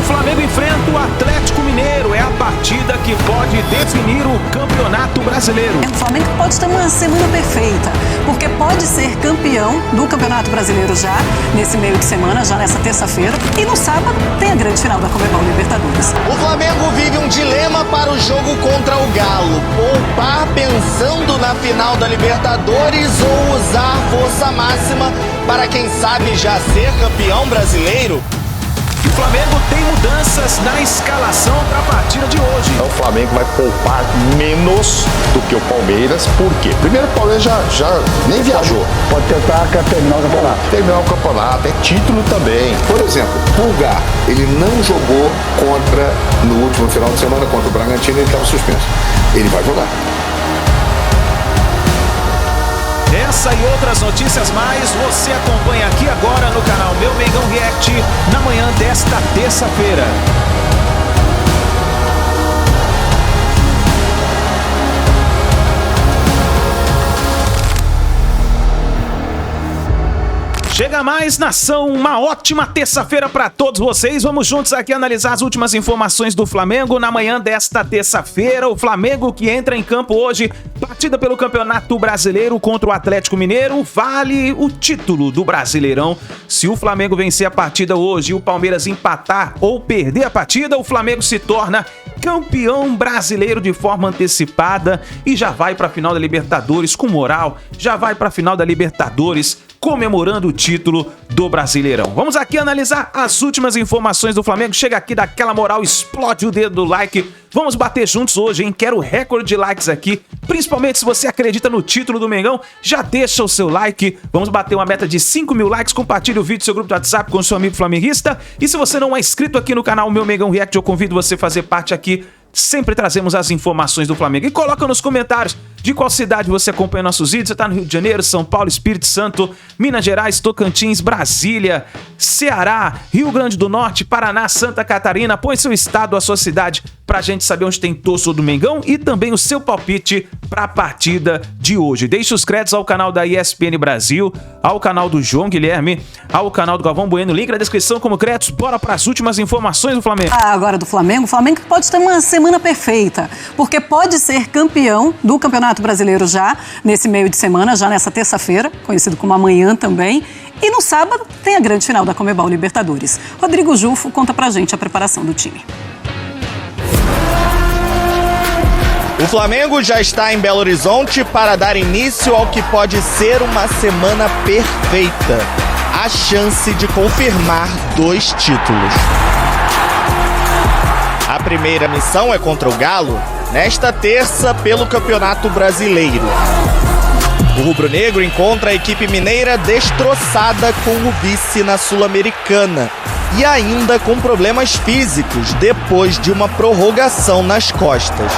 Flamengo enfrenta o Atlético Mineiro. É a partida que pode definir o Campeonato Brasileiro. O Flamengo pode ter uma semana perfeita, porque pode ser campeão do Campeonato Brasileiro já nesse meio de semana, já nessa terça-feira. E no sábado tem a grande final da Conmebol Libertadores. O Flamengo vive um dilema para o jogo contra o Galo. Poupar pensando na final da Libertadores ou usar força máxima para, quem sabe, já ser campeão brasileiro? E o Flamengo tem mudanças na escalação para a partida de hoje. O Flamengo vai poupar menos do que o Palmeiras. Por quê? Primeiro, o Palmeiras já nem viajou. Pode tentar terminar o campeonato. Terminar o campeonato, é título também. Por exemplo, Pulgar, ele não jogou no último final de semana contra o Bragantino, ele estava suspenso. Ele vai jogar. Essa e outras notícias mais você acompanha aqui agora no canal Meu Mengão React na manhã desta terça-feira. Chega mais, nação, uma ótima terça-feira para todos vocês. Vamos juntos aqui analisar as últimas informações do Flamengo na manhã desta terça-feira. O Flamengo que entra em campo hoje, partida pelo Campeonato Brasileiro contra o Atlético Mineiro, vale o título do Brasileirão. Se o Flamengo vencer a partida hoje e o Palmeiras empatar ou perder a partida, o Flamengo se torna campeão brasileiro de forma antecipada e já vai para a final da Libertadores com moral, já vai para a final da Libertadores comemorando o título do Brasileirão. Vamos aqui analisar as últimas informações do Flamengo. Chega aqui, dá aquela moral, explode o dedo do like. Vamos bater juntos hoje, hein? Quero recorde de likes aqui, principalmente se você acredita no título do Mengão. Já deixa o seu like. Vamos bater uma meta de 5 mil likes. Compartilhe o vídeo no seu grupo do WhatsApp com o seu amigo flamenguista. E se você não é inscrito aqui no canal Meu Mengão React, eu convido você a fazer parte aqui. Sempre trazemos as informações do Flamengo. E coloca nos comentários de qual cidade você acompanha nossos vídeos. Você tá no Rio de Janeiro, São Paulo, Espírito Santo, Minas Gerais, Tocantins, Brasília, Ceará, Rio Grande do Norte, Paraná, Santa Catarina. Põe seu estado, a sua cidade, pra gente saber onde tem torcedor do Mengão e também o seu palpite pra partida de hoje. Deixe os créditos ao canal da ESPN Brasil, ao canal do João Guilherme, ao canal do Galvão Bueno. Link na descrição como créditos. Bora pras últimas informações do Flamengo. Agora do Flamengo. O Flamengo pode ter uma semana perfeita, porque pode ser campeão do Campeonato Brasileiro já nesse meio de semana, já nessa terça-feira, conhecido como amanhã também. E no sábado tem a grande final da Conmebol Libertadores. Rodrigo Jufo conta pra gente a preparação do time. O Flamengo já está em Belo Horizonte para dar início ao que pode ser uma semana perfeita. A chance de confirmar 2 títulos. A primeira missão é contra o Galo, nesta terça pelo Campeonato Brasileiro. O rubro-negro encontra a equipe mineira destroçada com o vice na Sul-Americana e ainda com problemas físicos depois de uma prorrogação nas costas.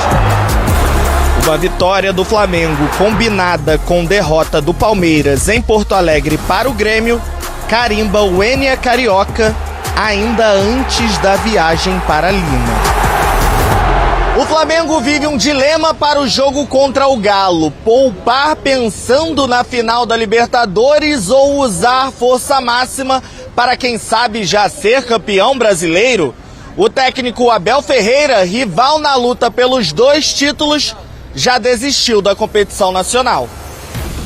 Uma vitória do Flamengo combinada com derrota do Palmeiras em Porto Alegre para o Grêmio carimba o Enia Carioca ainda antes da viagem para Lima. O Flamengo vive um dilema para o jogo contra o Galo. Poupar pensando na final da Libertadores ou usar força máxima para, quem sabe, já ser campeão brasileiro? O técnico Abel Ferreira, rival na luta pelos 2 títulos, já desistiu da competição nacional.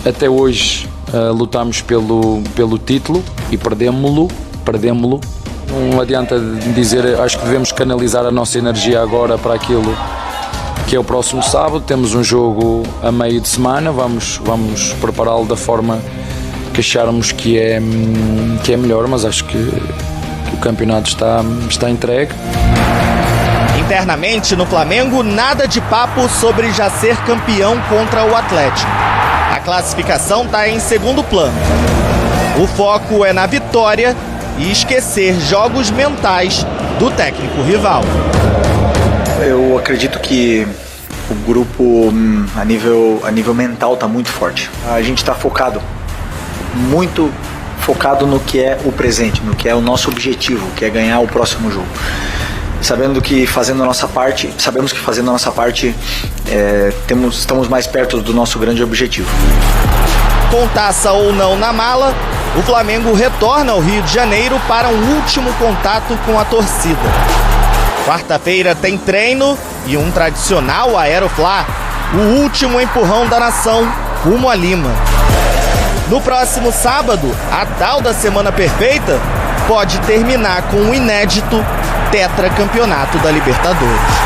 Até hoje lutamos pelo título e perdemos-lo. Não adianta dizer, acho que devemos canalizar a nossa energia agora para aquilo que é o próximo sábado. Temos um jogo a meio de semana, vamos prepará-lo da forma que acharmos que é melhor, mas acho que o campeonato está entregue. Internamente no Flamengo, nada de papo sobre já ser campeão contra o Atlético. A classificação está em segundo plano. O foco é na vitória e esquecer jogos mentais do técnico rival. Eu acredito que o grupo a nível mental está muito forte. A gente está muito focado no que é o presente, no que é o nosso objetivo, que é ganhar o próximo jogo. Sabemos que fazendo a nossa parte, estamos mais perto do nosso grande objetivo. Com taça ou não na mala, o Flamengo retorna ao Rio de Janeiro para um último contato com a torcida. Quarta-feira tem treino e um tradicional Aeroflá, o último empurrão da nação rumo a Lima. No próximo sábado, a tal da Semana Perfeita pode terminar com um inédito tetracampeonato da Libertadores.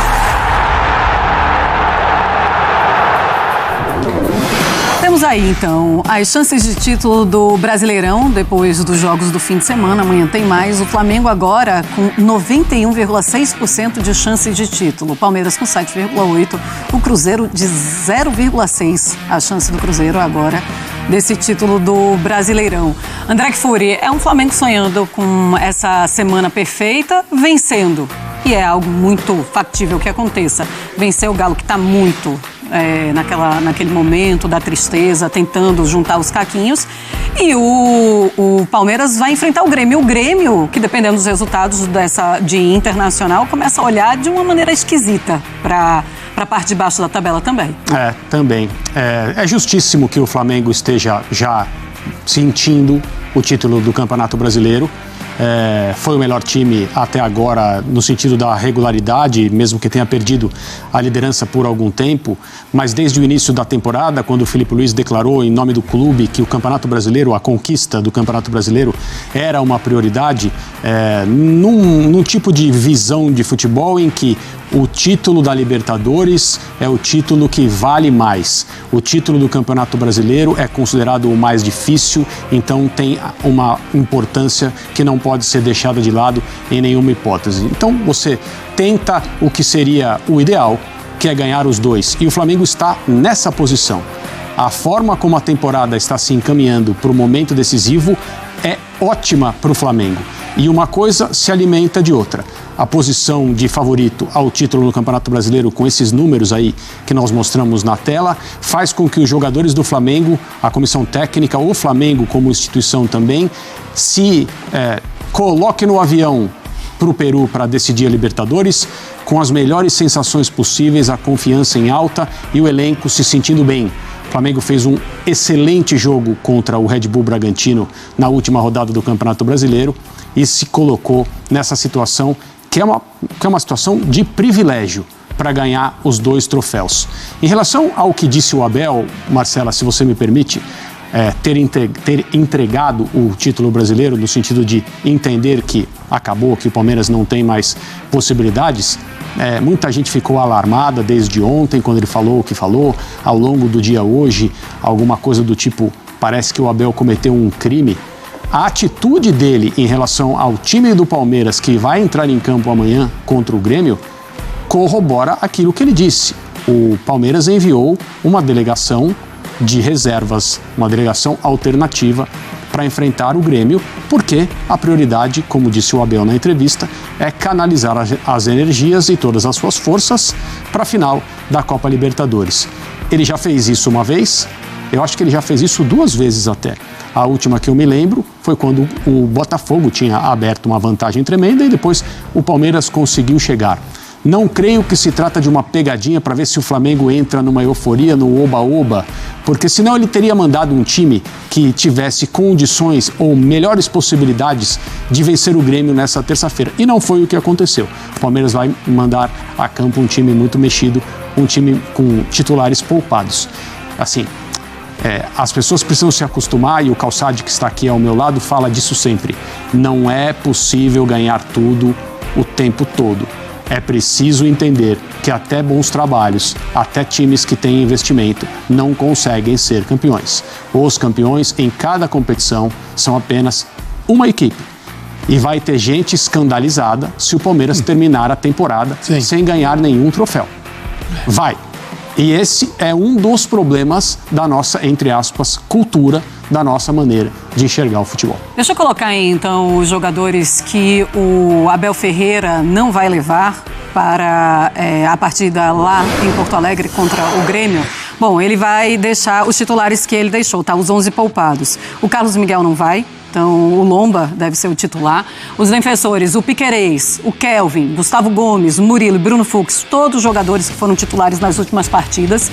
Temos aí, então, as chances de título do Brasileirão depois dos jogos do fim de semana. Amanhã tem mais. O Flamengo agora com 91,6% de chance de título. O Palmeiras com 7,8%. O Cruzeiro de 0,6%. A chance do Cruzeiro agora desse título do Brasileirão. André Kfouri, é um Flamengo sonhando com essa semana perfeita, vencendo. E é algo muito factível que aconteça. Vencer o Galo, que está muito naquele momento da tristeza, tentando juntar os caquinhos. E o Palmeiras vai enfrentar o Grêmio. O Grêmio, que dependendo dos resultados de Internacional, começa a olhar de uma maneira esquisita para a parte de baixo da tabela também. Também. É justíssimo que o Flamengo esteja já sentindo o título do Campeonato Brasileiro. Foi o melhor time até agora no sentido da regularidade, mesmo que tenha perdido a liderança por algum tempo, mas desde o início da temporada, quando o Felipe Luiz declarou em nome do clube que o Campeonato Brasileiro, a conquista do Campeonato Brasileiro era uma prioridade, num tipo de visão de futebol em que o título da Libertadores é o título que vale mais. O título do Campeonato Brasileiro é considerado o mais difícil, então tem uma importância que não pode ser deixada de lado em nenhuma hipótese. Então você tenta o que seria o ideal, que é ganhar os dois. E o Flamengo está nessa posição. A forma como a temporada está se encaminhando para o momento decisivo é ótima para o Flamengo. E uma coisa se alimenta de outra. A posição de favorito ao título no Campeonato Brasileiro, com esses números aí que nós mostramos na tela, faz com que os jogadores do Flamengo, a comissão técnica, o Flamengo como instituição também, se coloque no avião para o Peru para decidir a Libertadores, com as melhores sensações possíveis, a confiança em alta e o elenco se sentindo bem. O Flamengo fez um excelente jogo contra o Red Bull Bragantino na última rodada do Campeonato Brasileiro e se colocou nessa situação que é uma situação de privilégio para ganhar os dois troféus. Em relação ao que disse o Abel, Marcela, se você me permite, ter entregado o título brasileiro no sentido de entender que acabou, que o Palmeiras não tem mais possibilidades, muita gente ficou alarmada desde ontem, quando ele falou o que falou, ao longo do dia hoje, alguma coisa do tipo, parece que o Abel cometeu um crime. A atitude dele em relação ao time do Palmeiras, que vai entrar em campo amanhã contra o Grêmio, corrobora aquilo que ele disse. O Palmeiras enviou uma delegação de reservas, uma delegação alternativa para enfrentar o Grêmio, porque a prioridade, como disse o Abel na entrevista, é canalizar as energias e todas as suas forças para a final da Copa Libertadores. Ele já fez isso uma vez, eu acho que ele já fez isso 2 vezes até. A última que eu me lembro foi quando o Botafogo tinha aberto uma vantagem tremenda e depois o Palmeiras conseguiu chegar. Não creio que se trata de uma pegadinha para ver se o Flamengo entra numa euforia, no oba-oba, porque senão ele teria mandado um time que tivesse condições ou melhores possibilidades de vencer o Grêmio nessa terça-feira. E não foi o que aconteceu. O Palmeiras vai mandar a campo um time muito mexido, um time com titulares poupados. Assim, as pessoas precisam se acostumar, e o Calçade, que está aqui ao meu lado, fala disso sempre. Não é possível ganhar tudo o tempo todo. É preciso entender que até bons trabalhos, até times que têm investimento, não conseguem ser campeões. Os campeões em cada competição são apenas uma equipe. E vai ter gente escandalizada se o Palmeiras terminar a temporada sem ganhar nenhum troféu. Vai. E esse é um dos problemas da nossa, entre aspas, cultura, da nossa maneira de enxergar o futebol. Deixa eu colocar aí, então, os jogadores que o Abel Ferreira não vai levar para a partida lá em Porto Alegre contra o Grêmio. Bom, ele vai deixar os titulares que ele deixou, tá? Os 11 poupados. O Carlos Miguel não vai, Então, o Lomba deve ser o titular. Os defensores, o Piquerez, o Kelvin, Gustavo Gomes, o Murilo e Bruno Fux, todos jogadores que foram titulares nas últimas partidas.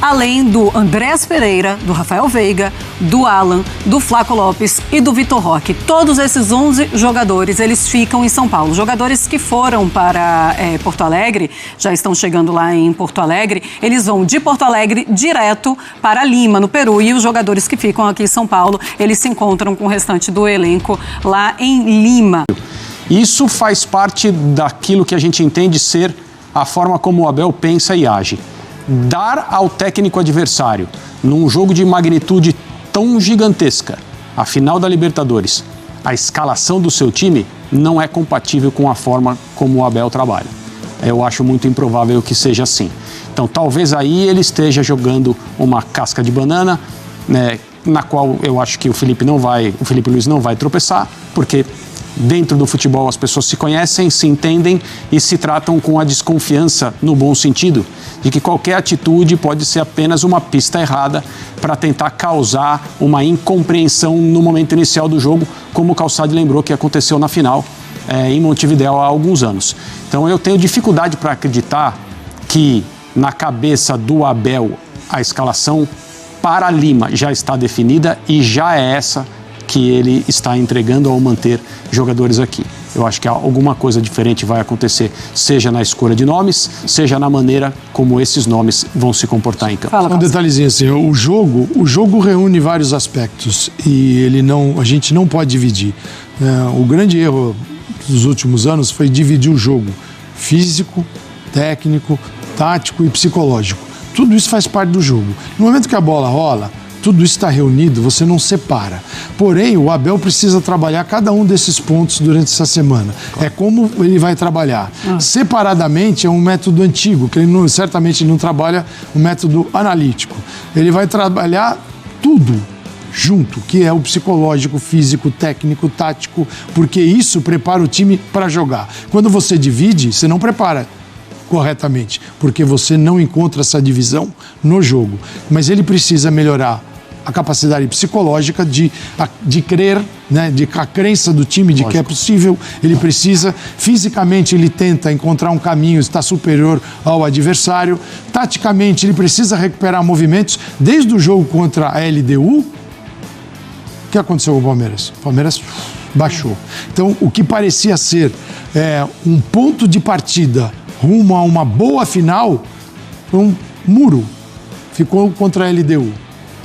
Além do Andrés Pereira, do Rafael Veiga, do Alan, do Flaco Lopes e do Vitor Roque. Todos esses 11 jogadores, eles ficam em São Paulo. Jogadores que foram para Porto Alegre, já estão chegando lá em Porto Alegre, eles vão de Porto Alegre direto para Lima, no Peru. E os jogadores que ficam aqui em São Paulo, eles se encontram com o restante do elenco lá em Lima. Isso faz parte daquilo que a gente entende ser a forma como o Abel pensa e age. Dar ao técnico adversário, num jogo de magnitude tão gigantesca, a final da Libertadores, a escalação do seu time não é compatível com a forma como o Abel trabalha. Eu acho muito improvável que seja assim. Então, talvez aí ele esteja jogando uma casca de banana, né, na qual eu acho que o Felipe Luiz não vai tropeçar, porque dentro do futebol as pessoas se conhecem, se entendem e se tratam com a desconfiança, no bom sentido, de que qualquer atitude pode ser apenas uma pista errada para tentar causar uma incompreensão no momento inicial do jogo, como o Calçade lembrou que aconteceu na final em Montevidéu há alguns anos. Então eu tenho dificuldade para acreditar que na cabeça do Abel a escalação para Lima já está definida e já é essa que ele está entregando ao manter jogadores aqui. Eu acho que alguma coisa diferente vai acontecer, seja na escolha de nomes, seja na maneira como esses nomes vão se comportar em campo. Um detalhezinho assim, o jogo reúne vários aspectos e a gente não pode dividir. O grande erro dos últimos anos foi dividir o jogo físico, técnico, tático e psicológico. Tudo isso faz parte do jogo. No momento que a bola rola, tudo isso está reunido, você não separa. Porém, o Abel precisa trabalhar cada um desses pontos durante essa semana. É como ele vai trabalhar. Separadamente é um método antigo, que ele certamente não trabalha o método analítico. Ele vai trabalhar tudo junto, que é o psicológico, físico, técnico, tático, porque isso prepara o time para jogar. Quando você divide, você não prepara corretamente, porque você não encontra essa divisão no jogo. Mas ele precisa melhorar a capacidade psicológica de crer, né, a crença do time de que é possível. Ele precisa, fisicamente, ele tenta encontrar um caminho, está superior ao adversário. Taticamente, ele precisa recuperar movimentos. Desde o jogo contra a LDU, o que aconteceu com o Palmeiras? O Palmeiras baixou. Então, o que parecia ser um ponto de partida rumo a uma boa final, foi um muro. Ficou contra a LDU.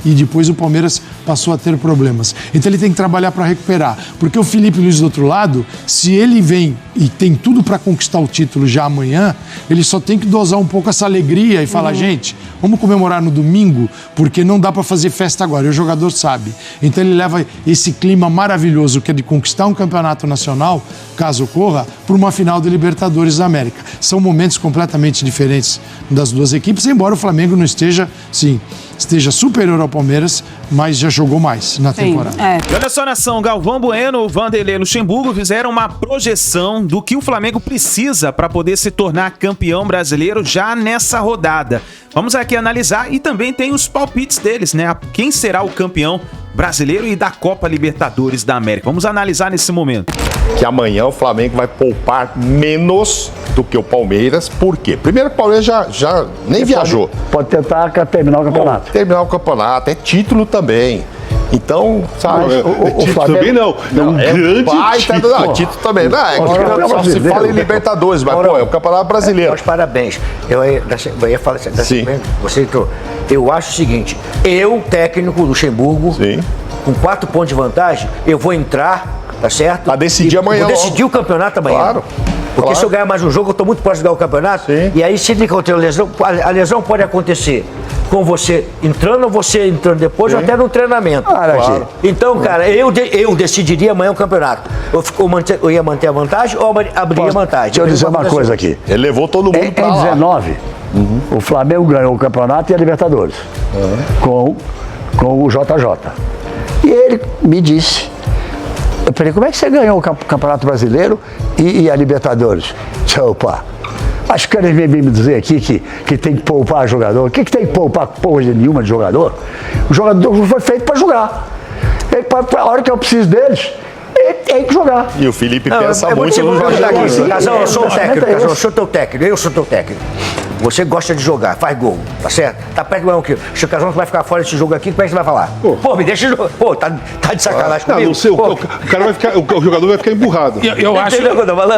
E depois o Palmeiras passou a ter problemas. Então ele tem que trabalhar para recuperar. Porque o Felipe Luiz do outro lado, se ele vem e tem tudo para conquistar o título já amanhã, ele só tem que dosar um pouco essa alegria e falar, gente, vamos comemorar no domingo, porque não dá para fazer festa agora. E o jogador sabe. Então ele leva esse clima maravilhoso que é de conquistar um campeonato nacional, caso ocorra, para uma final de Libertadores da América. São momentos completamente diferentes das duas equipes, embora o Flamengo não esteja superior ao Palmeiras, mas já jogou mais na temporada. E olha só, nação, Galvão Bueno, Vanderlei Luxemburgo fizeram uma projeção do que o Flamengo precisa para poder se tornar campeão brasileiro já nessa rodada. Vamos aqui analisar e também tem os palpites deles, né? Quem será o campeão brasileiro e da Copa Libertadores da América. Vamos analisar nesse momento. Que amanhã o Flamengo vai poupar menos do que o Palmeiras. Por quê? Primeiro, o Palmeiras já nem viajou. Pode tentar terminar o campeonato. Pô, terminar o campeonato, é título também. Então, sabe, o Flamengo também não. Não, é grande título. Não, título também. Não, só se fala em Libertadores, mas pô, é o Campeonato Brasileiro. Mas parabéns. Eu ia falar assim, você entrou. Eu acho o seguinte, técnico Luxemburgo, com 4 pontos de vantagem, eu vou entrar, tá certo? Pra decidir amanhã. Vou decidir o campeonato amanhã. Claro. Porque se eu ganhar mais um jogo, eu tô muito próximo de ganhar o campeonato. E aí, se ele encontrar lesão, a lesão pode acontecer com você entrando ou você entrando depois ou até no treinamento. Claro. Então, cara, eu decidiria amanhã o campeonato. Eu ia manter a vantagem ou abriria a vantagem. Deixa eu dizer uma coisa aqui. Ele levou todo mundo pra lá. Em 19, o Flamengo ganhou o campeonato e a Libertadores com o JJ. E ele me disse, eu falei, como é que você ganhou o Campeonato Brasileiro e a Libertadores? Opa, acho que eles vêm me dizer aqui que tem que poupar jogador. O que tem que poupar porra nenhuma de jogador? O jogador foi feito para jogar. A hora que eu preciso deles, ele tem que jogar. E o Felipe pensa muito no Jorge Jesus. Casão, eu sou o técnico, Casão, eu sou teu técnico, eu sou teu técnico. Você gosta de jogar, faz gol, tá certo? Tá perto do que se o Casão vai ficar fora desse jogo aqui, como é que você vai falar? Pô, me deixa jogar. Pô, tá de sacanagem comigo. Não sei, o cara vai ficar, o jogador vai ficar emburrado.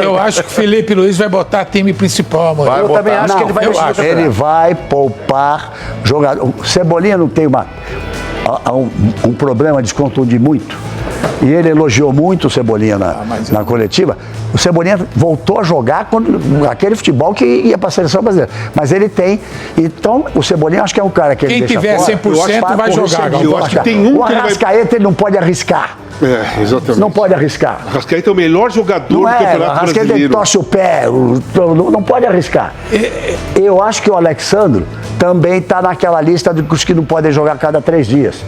Eu acho que o Felipe Luiz vai botar time principal amanhã. Eu também acho que ele vai mexer no campeonato. Ele vai poupar jogador. O Cebolinha não tem um problema de se contundir muito. E ele elogiou muito o Cebolinha na coletiva. O Cebolinha voltou a jogar aquele futebol que ia para a seleção brasileira. Mas ele tem. Então, o Cebolinha acho que é um cara que ele deixa fora. Quem tiver 100% vai jogar. Eu acho que tem um o Arrascaeta ele não pode arriscar. Exatamente. Não pode arriscar. O Arrascaeta é o melhor jogador do Campeonato Brasileiro. O Arrascaeta ele torce o pé, não pode arriscar. Eu acho que o Alexandro também está naquela lista dos que não podem jogar a cada 3 dias.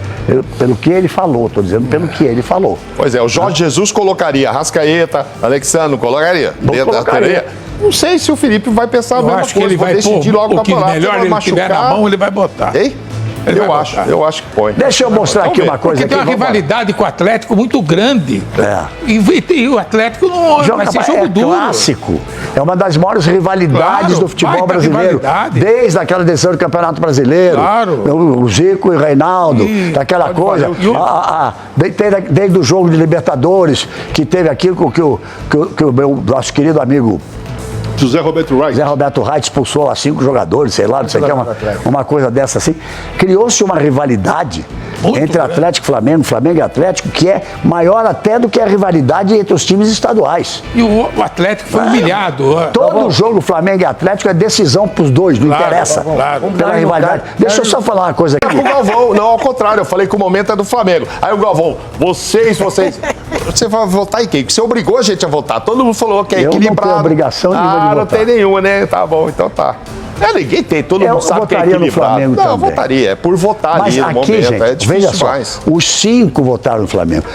Pelo que ele falou, estou dizendo pelo que ele falou. Pois é, o Jorge Jesus colocaria Arrascaeta, Alexandre colocaria. Não sei se o Felipe vai pensar a mesma coisa. Acho que ele vai decidir logo o campeonato. Melhor ele tiver na mão, ele vai botar. Hein? Eu acho que põe. Deixa eu mostrar aqui uma coisa. Porque tem uma rivalidade com o Atlético muito grande. E o Atlético não vai ser jogo duro. É clássico. É uma das maiores rivalidades do futebol brasileiro. Desde aquela decisão do Campeonato Brasileiro. O Zico e o Reinaldo. Daquela coisa. Desde o jogo de Libertadores, que teve aquilo que o meu nosso querido amigo José Roberto Wright expulsou 5 jogadores, sei lá, não sei o que, uma coisa dessa assim. Criou-se uma rivalidade entre Atlético e Flamengo, Flamengo e Atlético, que é maior até do que a rivalidade entre os times estaduais. E o Atlético foi humilhado. Todo jogo Flamengo e Atlético é decisão para os dois, não interessa. Pela rivalidade. Deixa eu só falar uma coisa aqui. O Galvão, não, ao contrário, eu falei que o momento é do Flamengo. Aí o Galvão, vocês. Você vai votar em quem? Porque você obrigou a gente a votar. Todo mundo falou que é equilibrado. Eu não tenho obrigação nenhuma de votar. Não tem nenhuma, né? Tá bom, então tá. Ninguém tem, todo mundo sabe que é equilibrado. No Flamengo não, eu votaria, é por votar ali no momento, gente, é difícil veja só, demais. Os 5 votaram no Flamengo.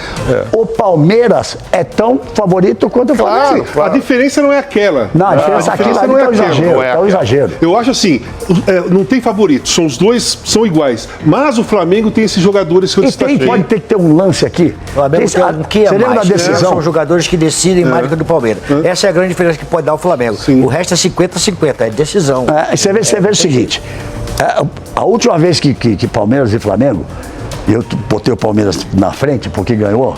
O Palmeiras é tão favorito quanto o Flamengo. Claro. A diferença não é aquela. Não, a diferença aqui não é exagero. É o exagero. Eu acho assim, não tem favorito, os dois são iguais, mas o Flamengo tem esses jogadores que eu destaquei. Pode ter que ter um lance aqui. O Flamengo tem que é mais, da decisão? São jogadores que decidem mais do que do Palmeiras. Essa é a grande diferença que pode dar o Flamengo. O resto é 50-50, é decisão. Você vê o seguinte, a última vez que Palmeiras e Flamengo, eu botei o Palmeiras na frente porque ganhou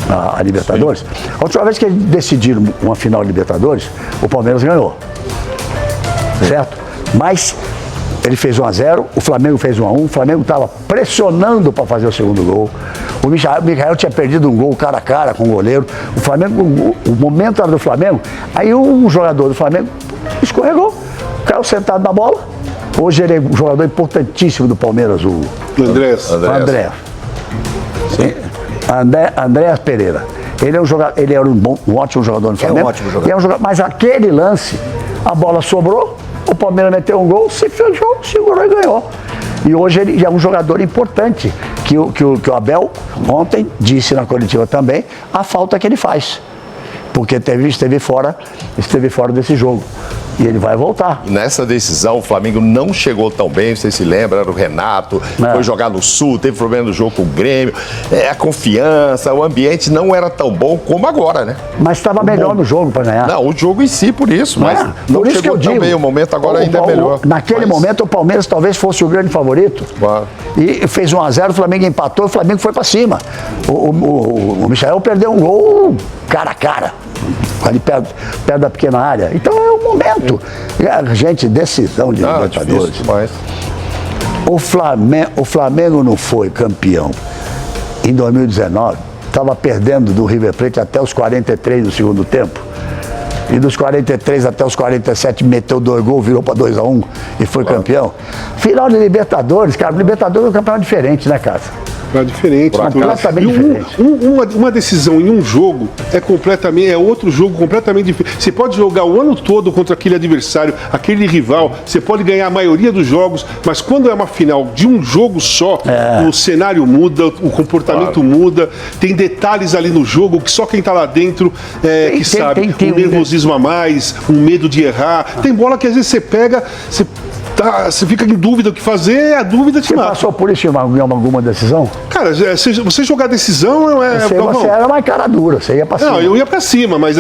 a Libertadores, a última vez que eles decidiram uma final de Libertadores, o Palmeiras ganhou, certo? Mas ele fez 1-0, o Flamengo fez 1-1, o Flamengo estava pressionando para fazer o segundo gol, o Michael tinha perdido um gol cara a cara com o goleiro, o Flamengo, o momento era do Flamengo, aí um jogador do Flamengo escorregou, caiu sentado na bola. Hoje ele é um jogador importantíssimo do Palmeiras, o André Pereira. Ele era um ótimo jogador no Flamengo. Mas aquele lance, a bola sobrou, o Palmeiras meteu um gol, se fechou, segurou e ganhou. E hoje ele é um jogador importante, que o Abel ontem disse na coletiva também, a falta que ele faz. Porque esteve fora desse jogo. E ele vai voltar. Nessa decisão, o Flamengo não chegou tão bem, você se lembra, era o Renato, foi jogar no Sul, teve problema no jogo com o Grêmio, a confiança, o ambiente não era tão bom como agora, né? Mas estava melhor no jogo para ganhar. Não, o jogo em si, por isso, mas não por isso chegou que eu tão bem, o momento agora ainda é melhor. Naquele momento, o Palmeiras talvez fosse o grande favorito. Claro. E fez 1-0, o Flamengo empatou, o Flamengo foi para cima. O Michael perdeu um gol cara a cara. Ali perto da pequena área. Então é o momento. Gente, decisão de Libertadores. O Flamengo não foi campeão em 2019. Estava perdendo do River Plate até os 43 do segundo tempo. E dos 43 até os 47 meteu 2 gols, virou para 2-1 e foi campeão. Final de Libertadores, cara. Libertadores é um campeonato diferente, né, cara? Diferente. Uma decisão em um jogo é outro jogo completamente diferente. Você pode jogar o ano todo contra aquele adversário, aquele rival, você pode ganhar a maioria dos jogos, mas quando é uma final de um jogo só, o cenário muda, o comportamento muda, tem detalhes ali no jogo que só quem está lá dentro sabe. Um nervosismo a mais, um medo de errar. Tem bola que às vezes você pega, você fica em dúvida o que fazer, a dúvida te mata. Você passou por isso em alguma decisão? Cara, você jogar decisão Você era uma cara dura, você ia pra cima. Não, eu ia pra cima, mas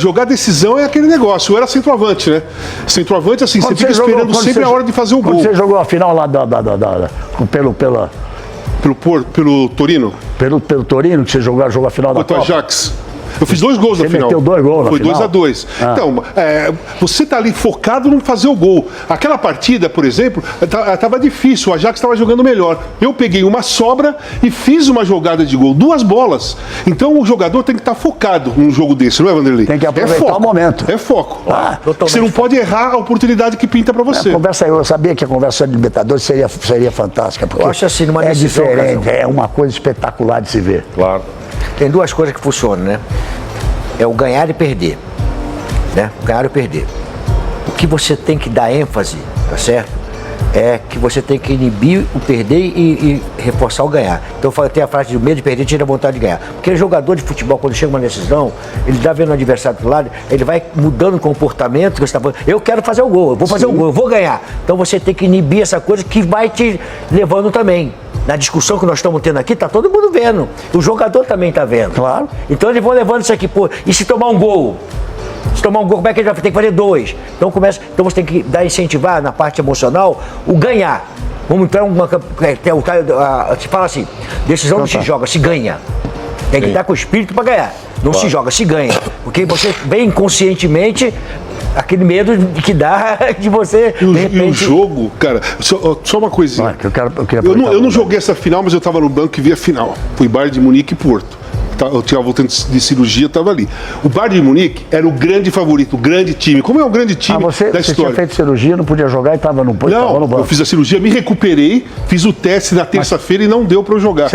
jogar decisão é aquele negócio. Eu era centroavante, né? Centroavante, assim, você fica esperando sempre a hora de fazer o gol. Quando você jogou a final lá pelo Torino? Pelo Torino, que você jogou a final da Copa? Contra o Ajax. Eu fiz 2 gols na final. Você meteu 2 gols na final? Foi 2-2. Então, você tá ali focado em fazer o gol. Aquela partida, por exemplo, tava difícil. O Ajax estava jogando melhor. Eu peguei uma sobra e fiz uma jogada de gol. 2 bolas. Então, o jogador tem que estar focado num jogo desse, não é, Vanderlei? Tem que aproveitar o momento. É foco. Você não pode errar a oportunidade que pinta para você. Eu sabia que a conversa de Libertadores seria fantástica. Porque eu acho assim, numa decisão, diferente, é uma coisa espetacular de se ver. Claro. Tem 2 coisas que funcionam, né? É o ganhar e perder, né? Ganhar e perder. O que você tem que dar ênfase, tá certo? É que você tem que inibir o perder e reforçar o ganhar. Então tem a frase do medo de perder tira a vontade de ganhar. Porque o jogador de futebol, quando chega uma decisão, ele tá vendo o adversário do lado, ele vai mudando o comportamento que você tá falando. Eu quero fazer o gol, eu vou fazer o gol, eu vou ganhar. Então você tem que inibir essa coisa que vai te levando também. Na discussão que nós estamos tendo aqui, tá todo mundo vendo. O jogador também tá vendo. Claro. Então eles vão levando isso aqui, pô, e se tomar um gol? Se tomar um gol, como é que ele vai ter que fazer 2? Então você tem que incentivar na parte emocional o ganhar. Vamos entrar se fala assim, decisão não se joga, se ganha. Tem que estar com o espírito para ganhar. Não se joga, se ganha. Porque você vem inconscientemente aquele medo que dá de você. E o jogo, cara, só uma coisinha. Eu não joguei essa final, mas eu estava no banco e vi a final. Foi Bayern de Munique e Porto. Eu tinha voltando de cirurgia, eu estava ali. O Bayern de Munique era o grande favorito, o grande time. Como é o grande time da história? Você tinha feito cirurgia, não podia jogar e estava no banco? Não, eu fiz a cirurgia, me recuperei, fiz o teste na terça-feira e não deu para eu jogar.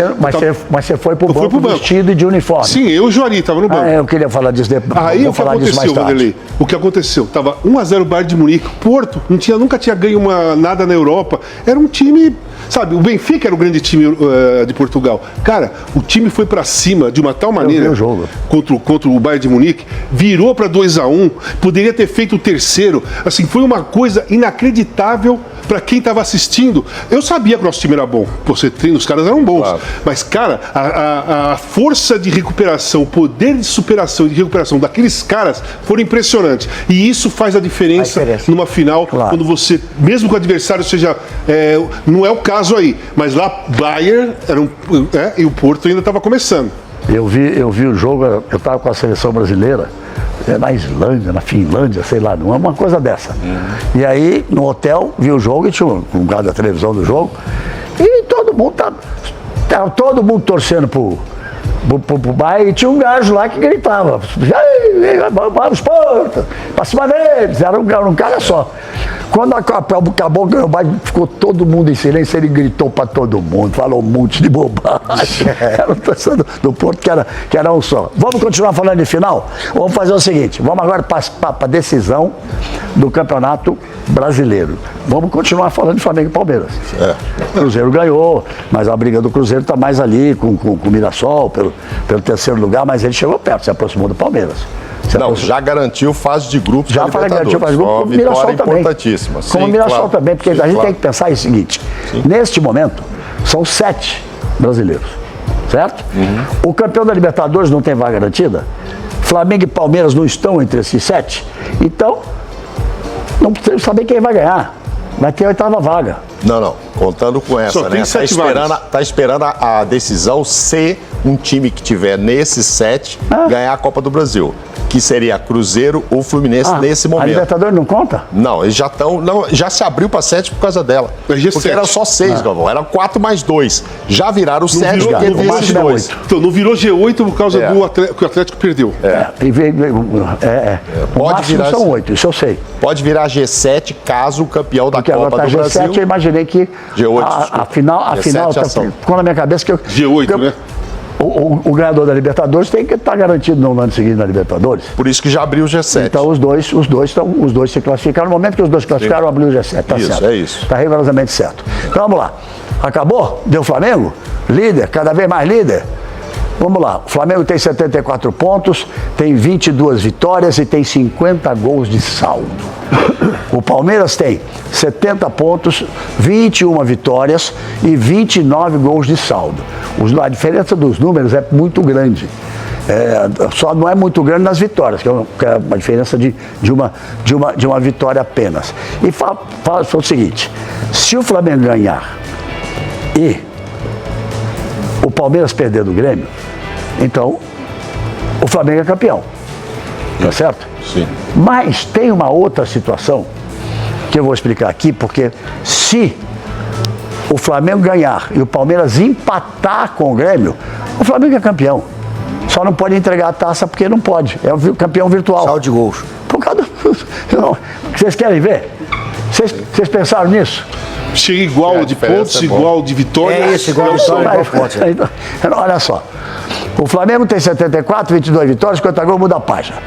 Mas você foi para o banco vestido e de uniforme? Sim, eu e o Jori, estava no banco. Eu queria falar disso depois. Aí o que aconteceu, Vanderlei? O que aconteceu? Tava 1-0 o Bayern de Munique. Porto nunca tinha ganho nada na Europa. Era um time, sabe, o Benfica era o grande time de Portugal. Cara, o time foi para cima de uma tal maneira contra o Bayern de Munique, virou para 2-1, poderia ter feito o terceiro. Assim, foi uma coisa inacreditável para quem estava assistindo. Eu sabia que o nosso time era bom. Você treina, os caras eram bons. Claro. Mas, cara, a força de recuperação, o poder de superação e de recuperação daqueles caras foram impressionantes. E isso faz a diferença numa final, quando você, mesmo que o adversário seja... não é o caso aí, mas lá Bayern e o Porto ainda estava começando. Eu vi o jogo, eu estava com a seleção brasileira, na Islândia, na Finlândia, sei lá, uma coisa dessa. E aí, no hotel, vi o jogo e tinha um lugar da televisão do jogo, e todo mundo tava todo mundo torcendo pro Bayern, e tinha um gajo lá que gritava, vamos Porto, pra cima deles, era um cara só. Quando acabou o Bayern, ficou todo mundo em silêncio, ele gritou pra todo mundo, falou um monte de bobagem. Era o torcedor do Porto que era um só. Vamos continuar falando de final? Vamos fazer o seguinte, vamos agora para a decisão do Campeonato Brasileiro. Vamos continuar falando de Flamengo e Palmeiras. O Cruzeiro ganhou, mas a briga do Cruzeiro está mais ali com o Mirassol, pelo terceiro lugar, mas ele chegou perto, se aproximou do Palmeiras. Já garantiu fase de grupos. Já garantiu fase de grupos, como o Mirassol também. Importantíssima. Como o Mirassol também, porque a gente tem que pensar o seguinte, neste momento, são 7 brasileiros, certo? O campeão da Libertadores não tem vaga garantida, Flamengo e Palmeiras não estão entre esses 7, então não precisa saber quem vai ganhar, vai ter a 8ª vaga. Não, contando com essa, né? Tá esperando a decisão se um time que tiver nesses 7 ganhar a Copa do Brasil, que seria Cruzeiro ou Fluminense nesse momento. A Libertadores não conta? Não, eles já estão. Já se abriu para 7 por causa dela. Porque era só 6, Galvão. Era 4 mais 2. Já viraram 7 porque teve esses 2. Então não virou G8 por causa que o Atlético perdeu. Pode virar. São 8, isso eu sei. Pode virar G7 caso o campeão da Copa do G7, Brasil. Eu imaginei que G8, a final ficou na minha cabeça que G8, né? O ganhador da Libertadores tem que estar garantido no ano seguinte na Libertadores. Por isso que já abriu o G7. Então os dois se classificaram. No momento que os dois classificaram, abriu o G7. Tá certo. É isso. Está rigorosamente certo. Então vamos lá. Acabou? Deu Flamengo? Líder, cada vez mais líder. Vamos lá, o Flamengo tem 74 pontos, tem 22 vitórias e tem 50 gols de saldo. O Palmeiras tem 70 pontos, 21 vitórias e 29 gols de saldo. A diferença dos números é muito grande. Só não é muito grande nas vitórias, que é uma diferença de uma vitória apenas. E fala o seguinte, se o Flamengo ganhar e o Palmeiras perder do Grêmio, então o Flamengo é campeão. Tá certo? Sim. Mas tem uma outra situação que eu vou explicar aqui, porque se o Flamengo ganhar e o Palmeiras empatar com o Grêmio, o Flamengo é campeão. Só não pode entregar a taça porque não pode. É o campeão virtual. Saldo de gols. Por causa do... Vocês querem ver? Vocês pensaram nisso? Chega igual de pontos, igual de vitórias. É isso, igual de vitórias, igual pontos. Olha só. O Flamengo tem 74, 22 vitórias, 50 gols, muda a página.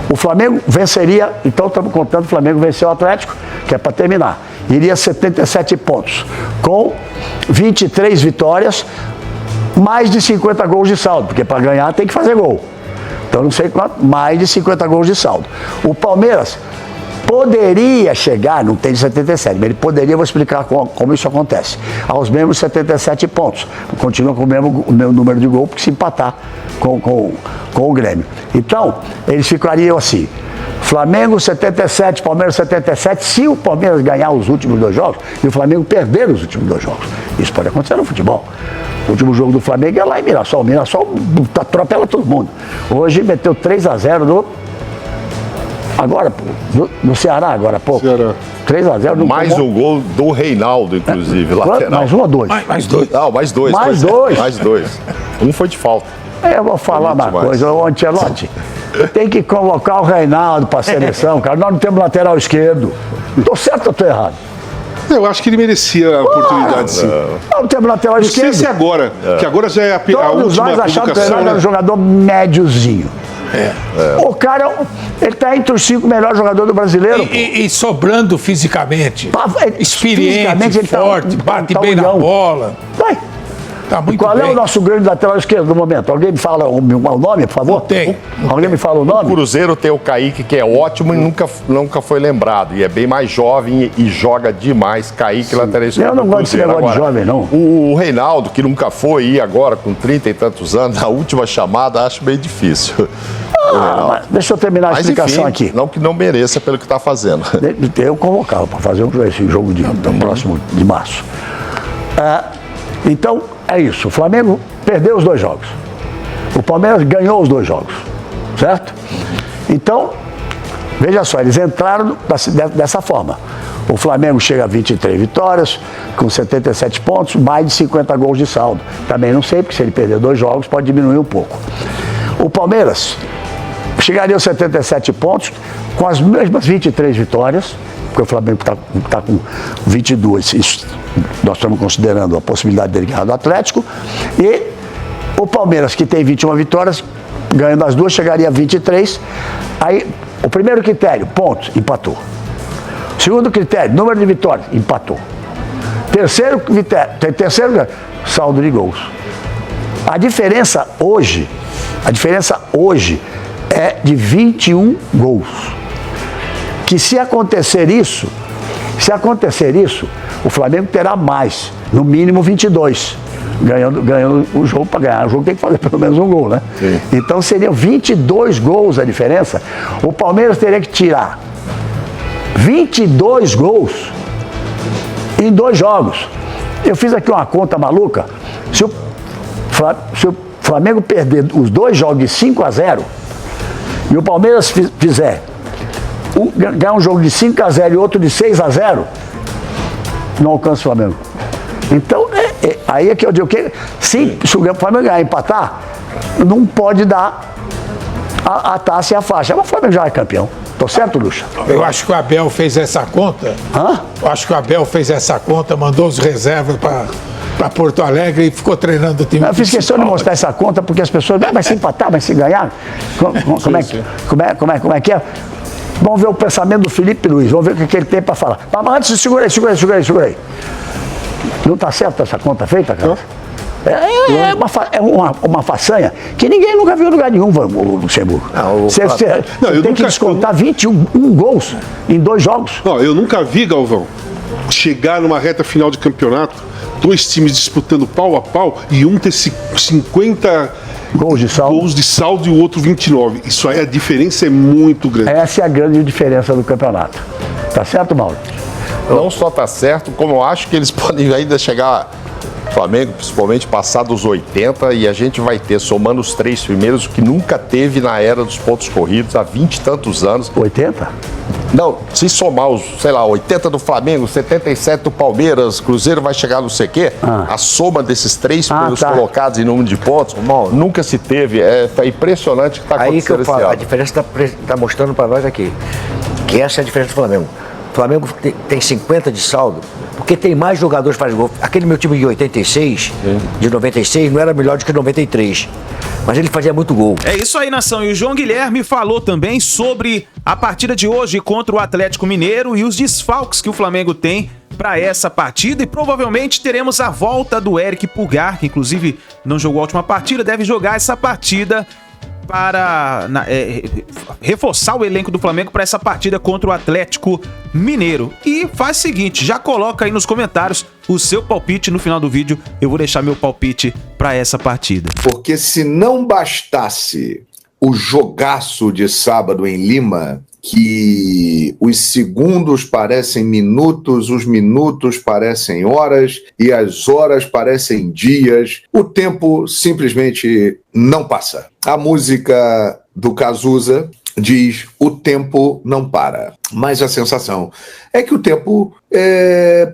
O Flamengo venceria, então estamos contando, o Flamengo venceu o Atlético, que é para terminar. Iria 77 pontos, com 23 vitórias, mais de 50 gols de saldo, porque para ganhar tem que fazer gol. Então não sei quanto, mais de 50 gols de saldo. O Palmeiras poderia chegar, não tem de 77, mas ele poderia, vou explicar como isso acontece, aos mesmos 77 pontos. Continua com o mesmo número de gol, porque se empatar com o Grêmio. Então, eles ficariam assim, Flamengo 77, Palmeiras 77, se o Palmeiras ganhar os últimos 2 jogos e o Flamengo perder os últimos 2 jogos. Isso pode acontecer no futebol. O último jogo do Flamengo é lá em Mirassol. O Mirassol atropela todo mundo. Hoje meteu 3-0 no... Agora, no Ceará, agora há pouco. 3-0. Mais um gol do Reinaldo, inclusive, lateral. Mais 1 ou 2? Mais 2. Não, mais 2. Mais 2. Mais 2. Um foi de falta. Eu vou falar uma coisa, ô Ancelotti. Tem que convocar o Reinaldo para a seleção, cara. Nós não temos lateral esquerdo. Estou certo ou estou errado? Eu acho que ele merecia a oportunidade, sim. Não temos lateral esquerdo. Não sei se agora, que agora já é a Todos última nós achamos que o convocação, Reinaldo era um jogador médiozinho. O cara, ele está entre os 5 melhores jogadores do brasileiro. E sobrando fisicamente. Experiente, ele forte, bate bem na bola. Vai. Tá muito Qual bem. é o nosso grande lateral esquerdo no momento? Alguém me fala o nome, por favor? Não tem. Alguém me fala o nome? O Cruzeiro tem o Kaique, que é ótimo e nunca foi lembrado. E é bem mais jovem e joga demais. Kaique, lateral esquerdo. Eu não gosto desse negócio de jovem, não. O Reinaldo, que nunca foi, e agora com 30 e tantos anos, a última chamada, acho meio difícil. Mas deixa eu terminar a explicação aqui. Não que não mereça pelo que está fazendo. Eu convocava para fazer esse jogo do próximo de março. Então, é isso. O Flamengo perdeu os 2 jogos. O Palmeiras ganhou os 2 jogos. Certo? Então, veja só, eles entraram dessa forma. O Flamengo chega a 23 vitórias, com 77 pontos, mais de 50 gols de saldo. Também não sei, porque se ele perder 2 jogos, pode diminuir um pouco. O Palmeiras chegaria aos 77 pontos, com as mesmas 23 vitórias, porque o Flamengo está com 22, isso, nós estamos considerando a possibilidade dele ganhar do Atlético, e o Palmeiras, que tem 21 vitórias, ganhando as 2, chegaria a 23. Aí, o primeiro critério, pontos, empatou. Segundo critério, número de vitórias, empatou. Terceiro critério, saldo de gols. A diferença hoje é de 21 gols. Que se acontecer isso, o Flamengo terá mais, no mínimo 22. Ganhando o jogo, para ganhar o jogo tem que fazer pelo menos um gol, né? Sim. Então seriam 22 gols a diferença. O Palmeiras teria que tirar 22 gols em 2 jogos. Eu fiz aqui uma conta maluca. Se o Flamengo perder os 2 jogos de 5-0 e o Palmeiras fizer ganhar um jogo de 5-0 e outro de 6-0, não alcança o Flamengo. Então, aí é que eu digo que se o Flamengo ganhar e empatar, não pode dar a taça e a faixa. Mas o Flamengo já é campeão. Tô certo, Lucha? Eu acho que o Abel fez essa conta. Eu acho que o Abel fez essa conta, mandou os reservas para Porto Alegre e ficou treinando o time. Eu fiz questão de mostrar essa conta porque as pessoas, vai se empatar, vai se ganhar. Como é que é? Vamos ver o pensamento do Felipe Luiz, vamos ver o que ele tem para falar. Mas antes, segura aí. Não está certo essa conta feita, cara? É uma façanha que ninguém nunca viu em lugar nenhum, o Luxemburgo. Você tem que descontar 21 gols em 2 jogos. Não, eu nunca vi, Galvão, chegar numa reta final de campeonato, 2 times disputando pau a pau e um ter 50 gols de saldo e o outro 29. Isso aí, a diferença é muito grande. Essa é a grande diferença do campeonato. Tá certo, Mauro? Não só tá certo, como eu acho que eles podem ainda chegar, Flamengo, principalmente, passar dos 80, e a gente vai ter, somando os 3 primeiros, o que nunca teve na era dos pontos corridos, há 20 e tantos anos. 80? Não, se somar os, 80 do Flamengo, 77 do Palmeiras, Cruzeiro vai chegar não sei o quê, a soma desses 3 primeiros colocados em número de pontos, nunca se teve. É impressionante o que está acontecendo. Aí que eu falo, a diferença está mostrando para nós aqui, que essa é a diferença do Flamengo. O Flamengo tem 50 de saldo, porque tem mais jogadores que fazem gol. Aquele meu time de 86, de 96, não era melhor do que 93. Mas ele fazia muito gol. É isso aí, nação. E o João Guilherme falou também sobre a partida de hoje contra o Atlético Mineiro e os desfalques que o Flamengo tem para essa partida. E provavelmente teremos a volta do Eric Pulgar, que inclusive não jogou a última partida, deve jogar essa partida para reforçar o elenco do Flamengo para essa partida contra o Atlético Mineiro. E faz o seguinte, já coloca aí nos comentários o seu palpite. No final do vídeo eu vou deixar meu palpite para essa partida. Porque se não bastasse o jogaço de sábado em Lima, que os segundos parecem minutos, os minutos parecem horas e as horas parecem dias, o tempo simplesmente não passa. A música do Cazuza diz: o tempo não para. Mas a sensação é que o tempo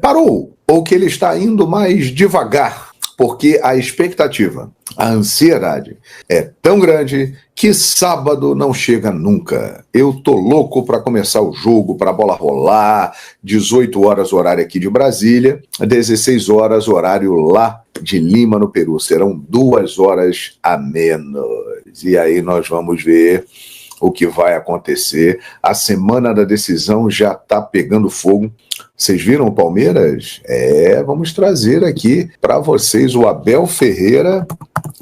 parou, ou que ele está indo mais devagar, porque a expectativa, a ansiedade é tão grande que sábado não chega nunca. Eu tô louco para começar o jogo, para a bola rolar. 18 horas horário aqui de Brasília, 16 horas horário lá de Lima, no Peru. Serão 2 horas a menos. E aí nós vamos ver o que vai acontecer. A semana da decisão já tá pegando fogo. Vocês viram o Palmeiras? Vamos trazer aqui para vocês. O Abel Ferreira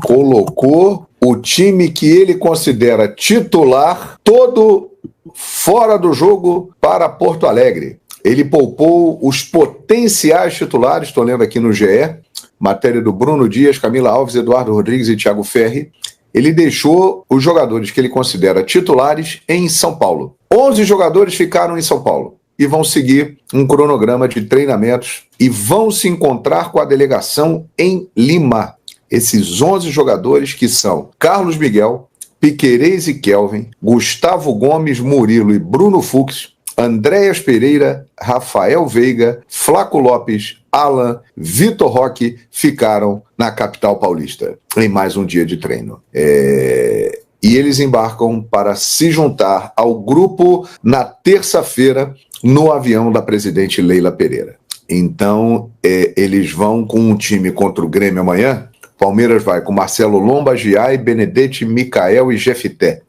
colocou o time que ele considera titular todo fora do jogo para Porto Alegre. Ele poupou os potenciais titulares, estou lendo aqui no GE, matéria do Bruno Dias, Camila Alves, Eduardo Rodrigues e Thiago Ferri. Ele deixou os jogadores que ele considera titulares em São Paulo. 11 jogadores ficaram em São Paulo e vão seguir um cronograma de treinamentos e vão se encontrar com a delegação em Lima. Esses 11 jogadores, que são Carlos Miguel, Piquerez e Kelvin, Gustavo Gomes, Murilo e Bruno Fux, Andréas Pereira, Rafael Veiga, Flaco Lopes, Alan, Vitor Roque, ficaram na capital paulista em mais um dia de treino. E eles embarcam para se juntar ao grupo na terça-feira no avião da presidente Leila Pereira. Então, eles vão com um time contra o Grêmio amanhã. Palmeiras vai com Marcelo Lomba, Giai, Benedetti, Micael e Jefité.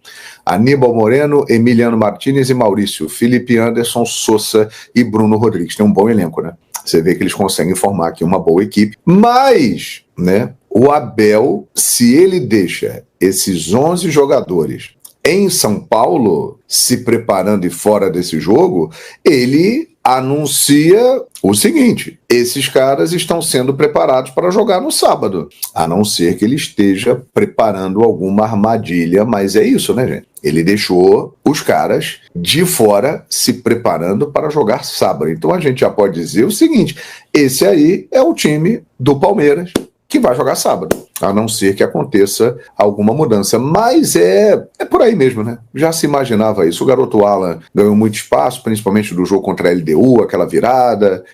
Aníbal Moreno, Emiliano Martínez e Maurício, Felipe Anderson, Sousa e Bruno Rodrigues. Tem um bom elenco, né? Você vê que eles conseguem formar aqui uma boa equipe. Mas, né, o Abel, se ele deixa esses 11 jogadores em São Paulo, se preparando e fora desse jogo, ele anuncia o seguinte: esses caras estão sendo preparados para jogar no sábado, a não ser que ele esteja preparando alguma armadilha, mas é isso, né, gente? Ele deixou os caras de fora se preparando para jogar sábado. Então a gente já pode dizer o seguinte: esse aí é o time do Palmeiras que vai jogar sábado, a não ser que aconteça alguma mudança. Mas é por aí mesmo, né? Já se imaginava isso. O garoto Alan ganhou muito espaço, principalmente do jogo contra a LDU, aquela virada.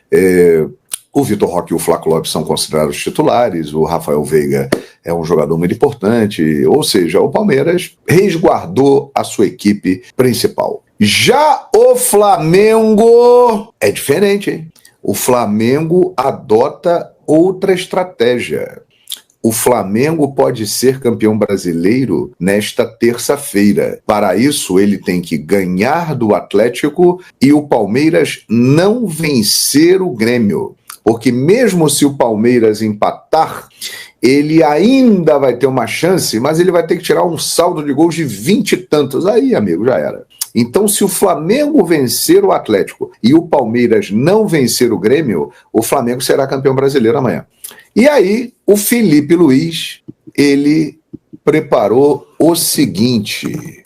O Vitor Roque e o Flaco Lopes são considerados titulares, o Rafael Veiga é um jogador muito importante, ou seja, o Palmeiras resguardou a sua equipe principal. Já o Flamengo é diferente, hein? O Flamengo adota outra estratégia. O Flamengo pode ser campeão brasileiro nesta terça-feira. Para isso, ele tem que ganhar do Atlético e o Palmeiras não vencer o Grêmio. Porque mesmo se o Palmeiras empatar ele ainda vai ter uma chance, mas ele vai ter que tirar um saldo de gols de 20 e tantos. Aí, amigo, já era. Então, se o Flamengo vencer o Atlético e o Palmeiras não vencer o Grêmio, o Flamengo será campeão brasileiro amanhã. E aí, o Felipe Luiz, ele preparou o seguinte.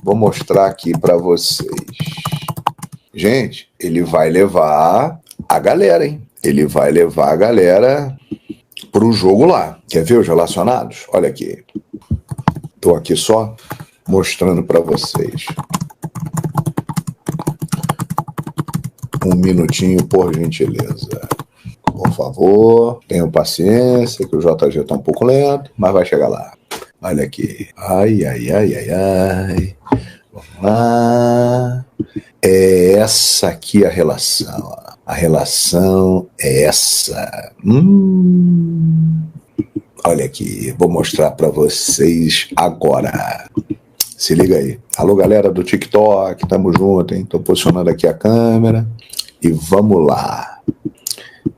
Vou mostrar aqui para vocês. Gente, ele vai levar a galera, hein? Ele vai levar a galera pro jogo lá. Quer ver os relacionados? Olha aqui. Tô aqui só mostrando para vocês. Um minutinho, por gentileza. Por favor, tenham paciência, que o JG tá um pouco lento, mas vai chegar lá. Olha aqui. Ai, ai, ai, ai, ai. Vamos lá. É essa aqui a relação. Ó. A relação é essa. Olha aqui, vou mostrar para vocês agora. Se liga aí. Alô, galera do TikTok, tamo junto, hein? Tô posicionando aqui a câmera e vamos lá.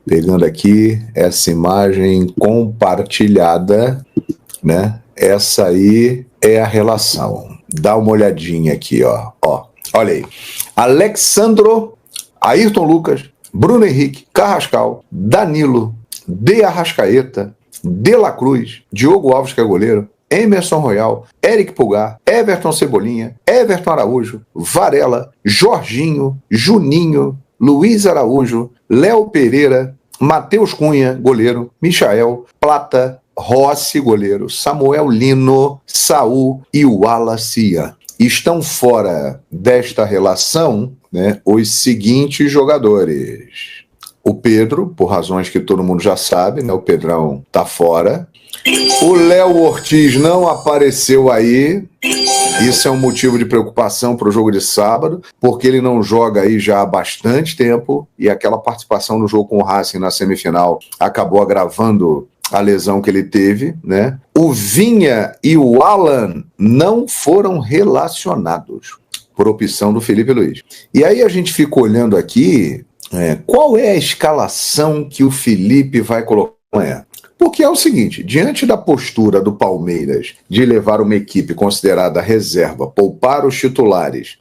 Pegando aqui essa imagem compartilhada, né? Essa aí é a relação. Dá uma olhadinha aqui, ó. Olha aí. Alexandro, Ayrton Lucas, Bruno Henrique, Carrascal, Danilo, De Arrascaeta, De La Cruz, Diogo Alves, que é goleiro, Emerson Royal, Eric Pulgar, Everton Cebolinha, Everton Araújo, Varela, Jorginho, Juninho, Luiz Araújo, Léo Pereira, Matheus Cunha, goleiro, Michael, Plata, Rossi, goleiro, Samuel Lino, Saul e Wallace Ian. Estão fora desta relação, né, os seguintes jogadores. O Pedro, por razões que todo mundo já sabe, né, o Pedrão tá fora. O Léo Ortiz não apareceu aí. Isso é um motivo de preocupação para o jogo de sábado, porque ele não joga aí já há bastante tempo e aquela participação no jogo com o Racing na semifinal acabou agravando a lesão que ele teve, né? O Vinha e o Alan não foram relacionados por opção do Felipe Luiz. E aí a gente fica olhando aqui, qual é a escalação que o Felipe vai colocar amanhã? Porque é o seguinte, diante da postura do Palmeiras de levar uma equipe considerada reserva, poupar os titulares,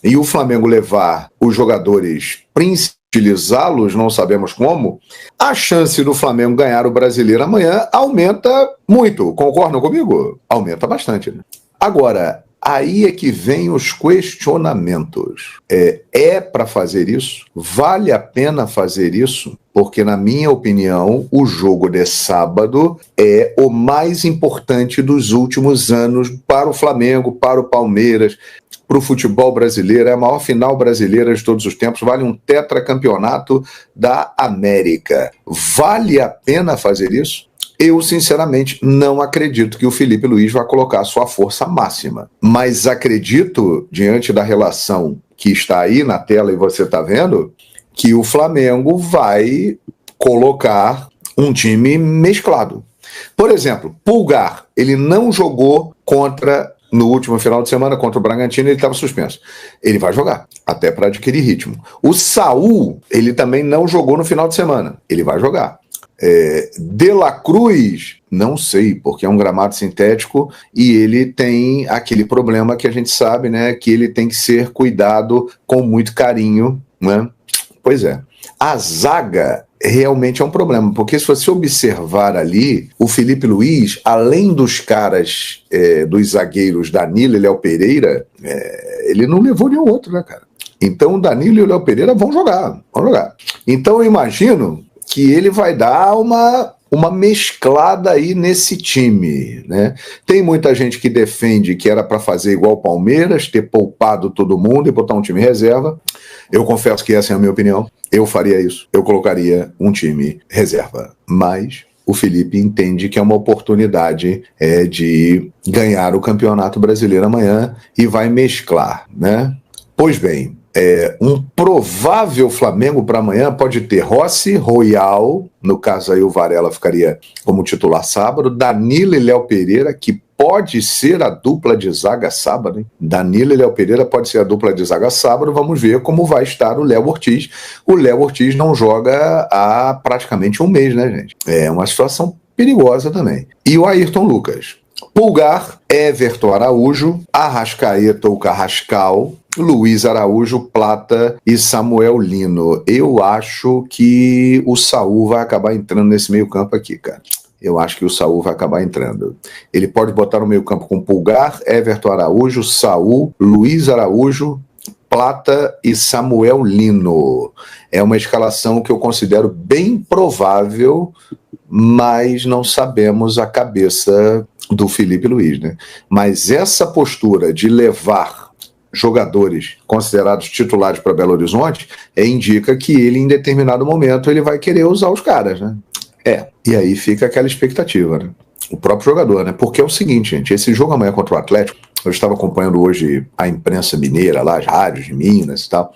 e o Flamengo levar os jogadores principais, utilizá-los, não sabemos como, a chance do Flamengo ganhar o Brasileiro amanhã aumenta muito. Concordam comigo? Aumenta bastante, né? Agora, aí é que vem os questionamentos. É para fazer isso? Vale a pena fazer isso? Porque, na minha opinião, o jogo de sábado é o mais importante dos últimos anos para o Flamengo, para o Palmeiras, para o futebol brasileiro. É a maior final brasileira de todos os tempos, vale um tetracampeonato da América. Vale a pena fazer isso? Eu, sinceramente, não acredito que o Felipe Luiz vá colocar a sua força máxima. Mas acredito, diante da relação que está aí na tela e você está vendo, que o Flamengo vai colocar um time mesclado. Por exemplo, Pulgar, ele não jogou no último final de semana contra o Bragantino, ele estava suspenso. Ele vai jogar, até para adquirir ritmo. O Saul, ele também não jogou no final de semana. Ele vai jogar. De La Cruz, não sei, porque é um gramado sintético e ele tem aquele problema que a gente sabe, né? Que ele tem que ser cuidado com muito carinho, né? Pois é. A zaga realmente é um problema, porque se você observar ali, o Felipe Luiz, além dos caras, dos zagueiros Danilo e Léo Pereira, ele não levou nenhum outro, né, cara? Então o Danilo e o Léo Pereira vão jogar. Então eu imagino que ele vai dar uma mesclada aí nesse time, né? Tem muita gente que defende que era para fazer igual o Palmeiras, ter poupado todo mundo e botar um time reserva. Eu confesso que essa é a minha opinião. Eu faria isso. Eu colocaria um time reserva. Mas o Felipe entende que é uma oportunidade de ganhar o Campeonato Brasileiro amanhã e vai mesclar, né? Pois bem, Um provável Flamengo para amanhã pode ter Rossi, Royal, no caso aí o Varela ficaria como titular sábado, Danilo e Léo Pereira, que pode ser a dupla de zaga sábado, hein? Danilo e Léo Pereira pode ser a dupla de zaga sábado, vamos ver como vai estar o Léo Ortiz. O Léo Ortiz não joga há praticamente um mês, né, gente? É uma situação perigosa também. E o Ayrton Lucas. Pulgar, Everton Araújo, Arrascaeta ou Carrascal, Luiz Araújo, Plata e Samuel Lino. Eu acho que o Saul vai acabar entrando nesse meio campo aqui, cara. Eu acho que o Saul vai acabar entrando. Ele pode botar no meio campo com Pulgar, Everton Araújo, Saul, Luiz Araújo, Plata e Samuel Lino. É uma escalação que eu considero bem provável, mas não sabemos a cabeça do Felipe Luiz, né? Mas essa postura de levar jogadores considerados titulares para Belo Horizonte indica que ele, em determinado momento, ele vai querer usar os caras, né? E aí fica aquela expectativa, né? O próprio jogador, né? Porque é o seguinte, gente, esse jogo amanhã contra o Atlético, eu estava acompanhando hoje a imprensa mineira lá, as rádios de Minas e tal.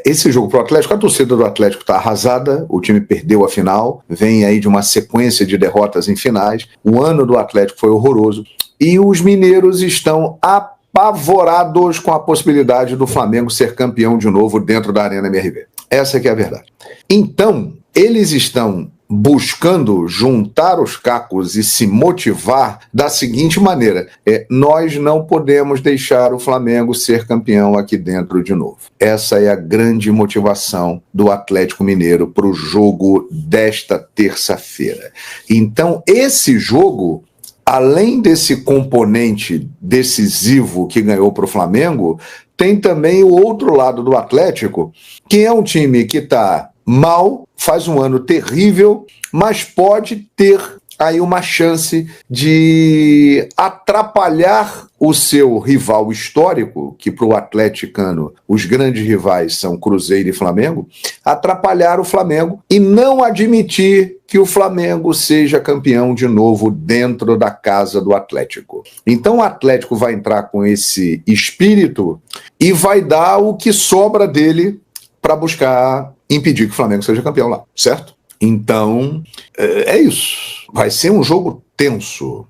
Esse jogo pro Atlético, a torcida do Atlético está arrasada, o time perdeu a final, vem aí de uma sequência de derrotas em finais, o ano do Atlético foi horroroso, e os mineiros estão apavorados com a possibilidade do Flamengo ser campeão de novo dentro da Arena MRV. Essa que é a verdade. Então, eles estão buscando juntar os cacos e se motivar da seguinte maneira: nós não podemos deixar o Flamengo ser campeão aqui dentro de novo. Essa é a grande motivação do Atlético Mineiro para o jogo desta terça-feira. Então, esse jogo, além desse componente decisivo que ganhou para o Flamengo, tem também o outro lado do Atlético, que é um time que está mal, faz um ano terrível, mas pode ter aí uma chance de atrapalhar o seu rival histórico, que para o atleticano os grandes rivais são Cruzeiro e Flamengo, atrapalhar o Flamengo e não admitir que o Flamengo seja campeão de novo dentro da casa do Atlético. Então o Atlético vai entrar com esse espírito e vai dar o que sobra dele para buscar impedir que o Flamengo seja campeão lá, certo? Então, é isso. Vai ser um jogo tenso.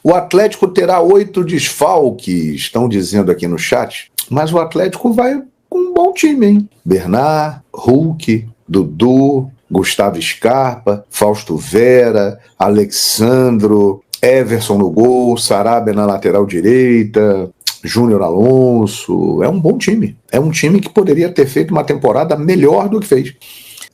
O Atlético terá 8 desfalques, estão dizendo aqui no chat, mas o Atlético vai com um bom time, hein? Bernard, Hulk, Dudu, Gustavo Scarpa, Fausto Vera, Alexandro, Everson no gol, Sarabia na lateral direita, Júnior Alonso. É um bom time. É um time que poderia ter feito uma temporada melhor do que fez.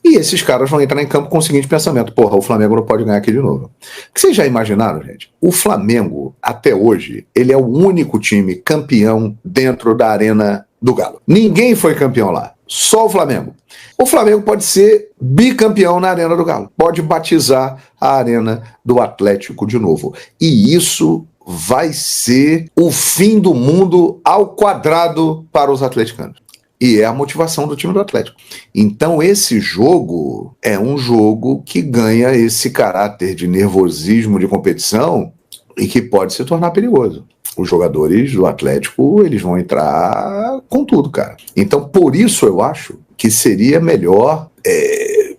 E esses caras vão entrar em campo com o seguinte pensamento: porra, o Flamengo não pode ganhar aqui de novo. Porque vocês já imaginaram, gente? O Flamengo, até hoje, ele é o único time campeão dentro da Arena do Galo. Ninguém foi campeão lá. Só o Flamengo. O Flamengo pode ser bicampeão na Arena do Galo. Pode batizar a Arena do Atlético de novo. E isso vai ser o fim do mundo ao quadrado para os atleticanos. E é a motivação do time do Atlético. Então esse jogo é um jogo que ganha esse caráter de nervosismo de competição e que pode se tornar perigoso. Os jogadores do Atlético, eles vão entrar com tudo, cara. Então por isso eu acho que seria melhor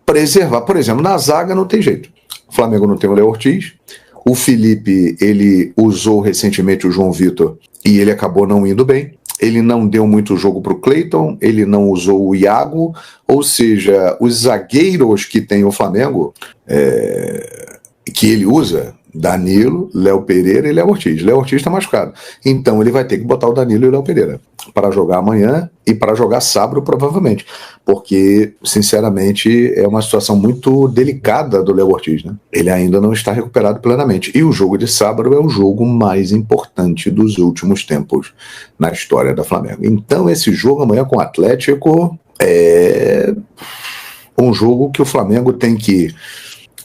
preservar. Por exemplo, na zaga não tem jeito. O Flamengo não tem o Léo Ortiz. O Felipe, ele usou recentemente o João Vitor e ele acabou não indo bem. Ele não deu muito jogo para o Cleiton, ele não usou o Iago, ou seja, os zagueiros que tem o Flamengo, que ele usa, Danilo, Léo Pereira e Léo Ortiz. Léo Ortiz está machucado. Então ele vai ter que botar o Danilo e o Léo Pereira para jogar amanhã e para jogar sábado, provavelmente. Porque, sinceramente, é uma situação muito delicada do Léo Ortiz, né? Ele ainda não está recuperado plenamente. E o jogo de sábado é o jogo mais importante dos últimos tempos na história da Flamengo. Então esse jogo amanhã com o Atlético é um jogo que o Flamengo tem que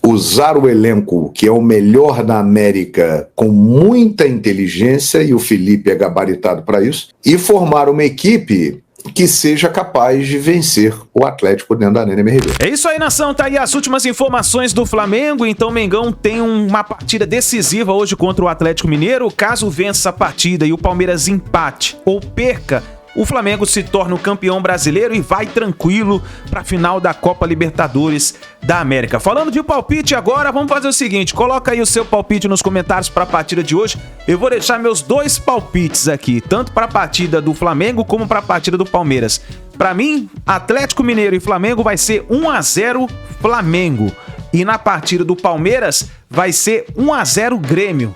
usar o elenco, que é o melhor da América, com muita inteligência, e o Felipe é gabaritado para isso, e formar uma equipe que seja capaz de vencer o Atlético dentro da Arena MRV. É isso aí, nação. Tá aí as últimas informações do Flamengo. Então o Mengão tem uma partida decisiva hoje contra o Atlético Mineiro. Caso vença a partida e o Palmeiras empate ou perca, o Flamengo se torna o campeão brasileiro e vai tranquilo para a final da Copa Libertadores da América. Falando de palpite agora, vamos fazer o seguinte, coloca aí o seu palpite nos comentários para a partida de hoje. Eu vou deixar meus 2 palpites aqui, tanto para a partida do Flamengo como para a partida do Palmeiras. Para mim, Atlético Mineiro e Flamengo vai ser 1-0 Flamengo. E na partida do Palmeiras vai ser 1-0 Grêmio.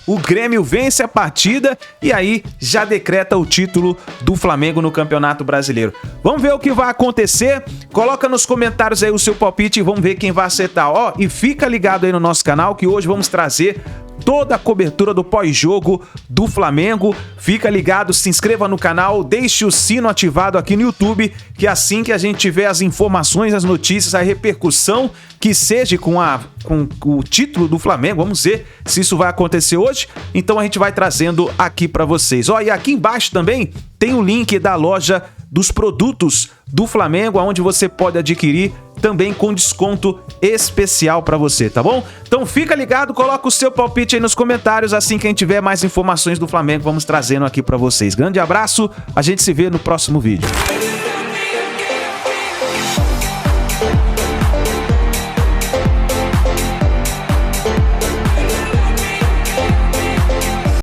O Grêmio vence a partida e aí já decreta o título do Flamengo no Campeonato Brasileiro. Vamos ver o que vai acontecer? Coloca nos comentários aí o seu palpite e vamos ver quem vai acertar. Ó, e fica ligado aí no nosso canal que hoje vamos trazer toda a cobertura do pós-jogo do Flamengo. Fica ligado, se inscreva no canal, deixe o sino ativado aqui no YouTube, que assim que a gente tiver as informações, as notícias, a repercussão que seja com o título do Flamengo, vamos ver se isso vai acontecer hoje, então a gente vai trazendo aqui para vocês. Ó, e aqui embaixo também tem o link da loja dos produtos do Flamengo, onde você pode adquirir também com desconto especial para você, tá bom? Então fica ligado, coloca o seu palpite aí nos comentários, assim que a gente tiver mais informações do Flamengo, vamos trazendo aqui para vocês. Grande abraço, a gente se vê no próximo vídeo.